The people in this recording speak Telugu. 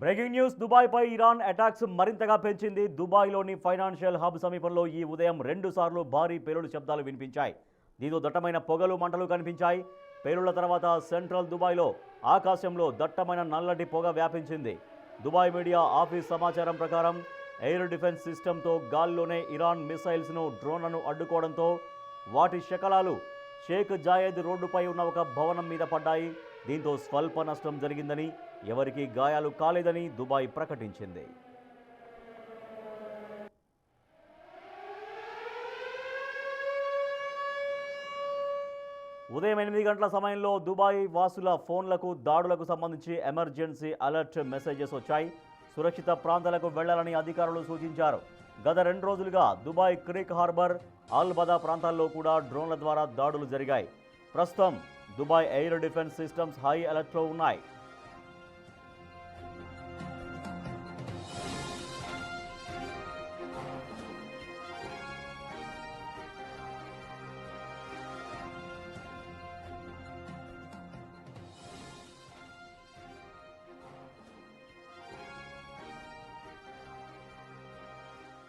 బ్రేకింగ్ న్యూస్ దుబాయ్పై ఇరాన్ అటాక్స్ మరింతగా పెంచింది. దుబాయ్లోని ఫైనాన్షియల్ హబ్ సమీపంలో ఈ ఉదయం 2 సార్లు భారీ పేలుడు శబ్దాలు వినిపించాయి. దీంతో దట్టమైన పొగలు మంటలు కనిపించాయి. పేలుళ్ల తర్వాత సెంట్రల్ దుబాయ్లో ఆకాశంలో దట్టమైన నల్లటి పొగ వ్యాపించింది. దుబాయ్ మీడియా ఆఫీస్ సమాచారం ప్రకారం ఎయిర్ డిఫెన్స్ సిస్టంతో గాల్లోనే ఇరాన్ మిసైల్స్ను డ్రోన్లను అడ్డుకోవడంతో వాటి శకలాలు షేక్ జాయేద్ రోడ్డుపై ఉన్న ఒక భవనం మీద పడ్డాయి. దీంతో స్వల్ప నష్టం జరిగిందని, ఎవరికీ గాయాలు కాలేదని దుబాయ్ ప్రకటించింది. ఉదయం 8 గంటల సమయంలో దుబాయ్ వాసుల ఫోన్లకు దాడులకు సంబంధించి ఎమర్జెన్సీ అలర్ట్ మెసేజెస్ వచ్చాయి. సురక్షిత ప్రాంతాలకు వెళ్లాలని అధికారులు సూచించారు. గత 2 రోజులుగా Dubai Creek Harbour, Al Badaa ప్రాంతాల్లో కూడా డ్రోన్ల ద్వారా దాడులు జరిగాయి. ప్రస్తుతం Dubai air defence systems high అలర్ట్లో ఉన్నాయి.